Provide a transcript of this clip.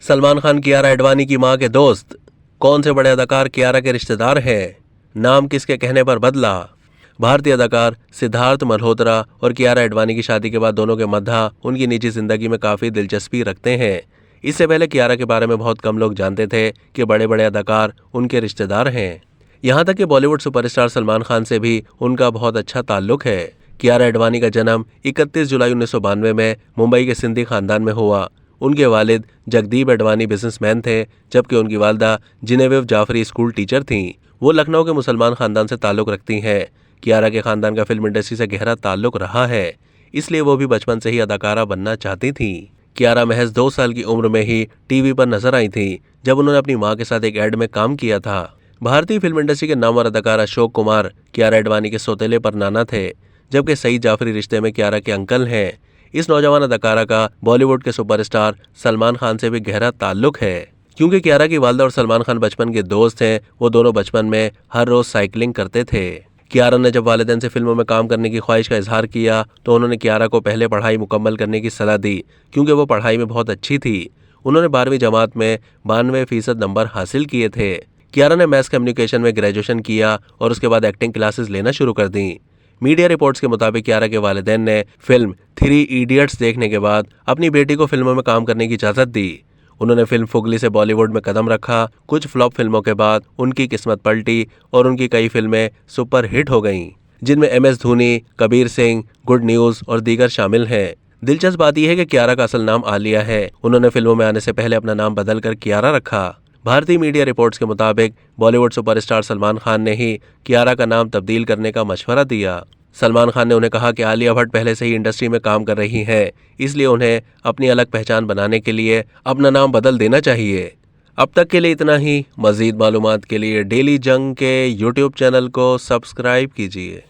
सलमान खान कियारा एडवानी की मां के दोस्त। कौन से बड़े अदाकार कियारा के रिश्तेदार हैं? नाम किसके कहने पर बदला? भारतीय अदाकार सिद्धार्थ मल्होत्रा और कियारा एडवानी की शादी के बाद दोनों के मद्दा उनकी निजी जिंदगी में काफी दिलचस्पी रखते हैं। इससे पहले कियारा के बारे में बहुत कम लोग जानते थे कि बड़े बड़े अदाकार उनके रिश्तेदार हैं। यहाँ तक कि बॉलीवुड सुपरस्टार सलमान खान से भी उनका बहुत अच्छा ताल्लुक है। कियारा एडवानी का जन्म 31 जुलाई 1992 में मुंबई के सिंधी खानदान में हुआ। उनके वालिद जगदीप एडवानी बिजनेसमैन थे, जबकि उनकी वालदा जिनेविव जाफरी स्कूल टीचर थीं। वो लखनऊ के मुसलमान खानदान से ताल्लुक रखती हैं। कियारा के खानदान का फिल्म इंडस्ट्री से गहरा ताल्लुक रहा है, इसलिए वो भी बचपन से ही अदाकारा बनना चाहती थीं। कियारा महज 2 साल की उम्र में ही टीवी पर नजर आई थी, जब उन्होंने अपनी मां के साथ एक एड में काम किया था। भारतीय फिल्म इंडस्ट्री के नामवर अदाकार अशोक कुमार कियारा एडवानी के सौतेले पर नाना थे, जबकि सईद जाफरी रिश्ते में कियारा के अंकल हैं। इस नौजवान अदाकारा का बॉलीवुड के सुपरस्टार सलमान खान से भी गहरा ताल्लुक है। क्योंकि कियारा की वालदा और सलमान खान बचपन के दोस्त हैं, वो दोनों बचपन में हर रोज साइकिलिंग करते थे। कियारा ने जब वालिदैन से फिल्मों में काम करने की ख्वाहिश का इजहार किया तो उन्होंने कियारा को पहले पढ़ाई मुकम्मल करने की सलाह दी, क्योंकि वो पढ़ाई में बहुत अच्छी थी। उन्होंने 12वीं जमात में 92% नंबर हासिल किए थे। कियारा ने मैस कम्युनिकेशन में ग्रेजुएशन किया और उसके बाद एक्टिंग क्लासेस लेना शुरू कर दी। मीडिया रिपोर्ट्स के मुताबिक कियारा के वालिदैन ने फिल्म 3 इडियट्स देखने के बाद अपनी बेटी को फिल्मों में काम करने की इजाजत दी। उन्होंने फिल्म फुगली से बॉलीवुड में कदम रखा। कुछ फ्लॉप फिल्मों के बाद उनकी किस्मत पलटी और उनकी कई फिल्में सुपर हिट हो गईं, जिनमें MS Dhoni, Kabir Singh, good news और दीगर शामिल हैं। दिलचस्प बात यह है कि कियारा का असल नाम आलिया है। उन्होंने फिल्मों में आने से पहले अपना नाम बदलकर कियारा रखा। भारतीय मीडिया रिपोर्ट्स के मुताबिक बॉलीवुड सुपरस्टार सलमान खान ने ही कियारा का नाम तब्दील करने का मशवरा दिया। सलमान खान ने उन्हें कहा कि आलिया भट्ट पहले से ही इंडस्ट्री में काम कर रही हैं, इसलिए उन्हें अपनी अलग पहचान बनाने के लिए अपना नाम बदल देना चाहिए। अब तक के लिए इतना ही। मजीद मालूमात के लिए डेली जंग के YouTube चैनल को सब्सक्राइब कीजिए।